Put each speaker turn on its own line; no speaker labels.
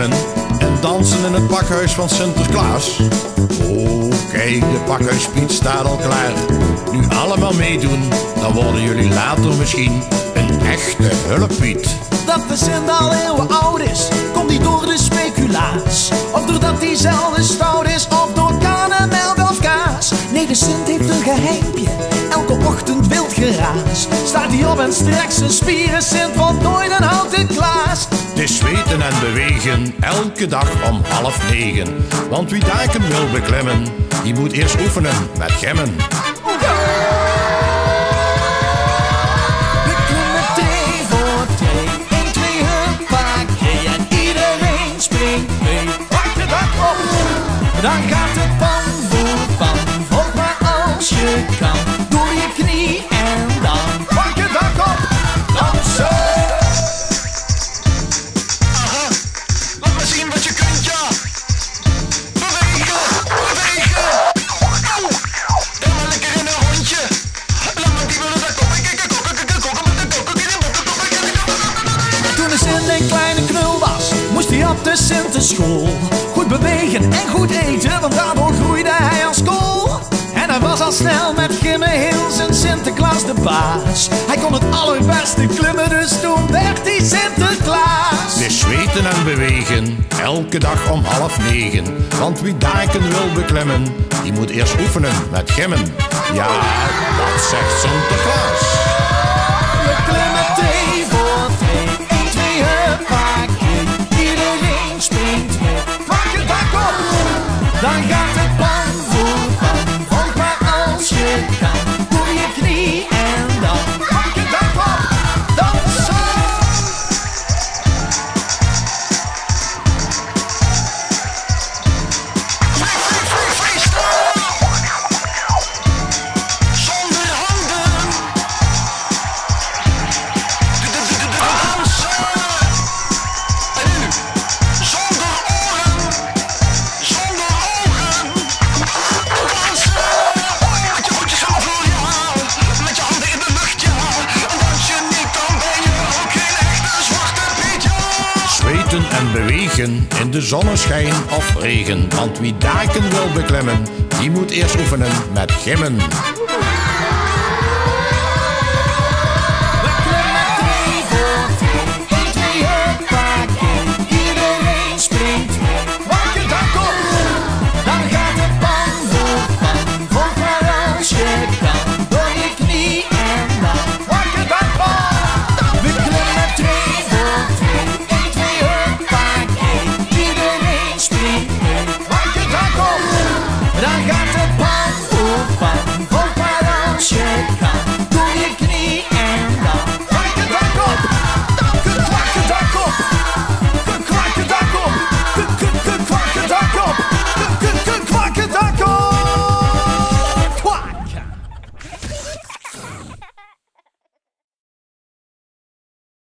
beklimmen en dansen in het pakhuis van Sinterklaas. Oh, kijk, de pakhuispiet staat al klaar. Nu allemaal meedoen, dan worden jullie later misschien een echte hulppiet.
Dat de Sint al eeuwen oud is, komt niet door de speculaas. Of doordat hij zelden stout is, of door kanen, melk of kaas. Nee, de Sint heeft een geheimpje, elke ochtend wild geraas. Staat hij op en strekt zijn spieren, Sint wordt nooit een houten klaas.
Het is zweten en bewegen, elke dag om 8:30. Want wie daken wil beklimmen, die moet eerst oefenen met gemmen.
Dan gaat het pan voor pan, volg maar als je kan. Doe je knie en dan pak je dak op, dansen.
Aha, laat maar zien wat je kunt, ja. Bewegen, bewegen. Au, en maar lekker in een rondje. Laat maar die willen dat kokken,
Toen de Sint een kleine knul was, moest hij op de Sintenschool. Goed bewegen en goed eten, want daardoor groeide hij als kool. En hij was al snel met gimmen heel zijn Sinterklaas de baas. Hij kon het allerbeste klimmen, dus toen werd hij Sinterklaas.
Het is zweten en bewegen, elke dag om 8:30. Want wie daken wil beklimmen, die moet eerst oefenen met gemmen. Ja, dat zegt Sinterklaas.
We klimmen 2 voor 2, 1, 2, huppakee. Iedereen springt mee, pak je dak op. Dan gaat het pan voor pan, volg maar als je kan. Doe je knie en dan pak je dak op, dansen.
zonder handen. Dansen. En nu, zonder oren, zonder ogen. Dansen. Met je voetjes aan de vloer, ja. Met je handen in de lucht, ja. En dans je niet, dan ben je ook geen echte zwarte piet, ja.
Zweten en bewegen in de zonneschijn of regen. Want wie daken wil beklimmen, die moet eerst oefenen met gemmen.
We klimmen 3 voor 2, 1, 2, huppakee. Iedereen springt mee, pak je dak op. Dan gaat het pan voor pan, volg maar als je kan. Door je knie en dan pak je dak op. We klimmen 2 voor 2, 1, 2, huppakee. Iedereen springt mee, pak je dak op. Dan gaat het pan voor pan, volg maar als je kan. Doe je knie en dan pak je dak op. Kwak je dak op. Kwak je dak op. Kwak je dak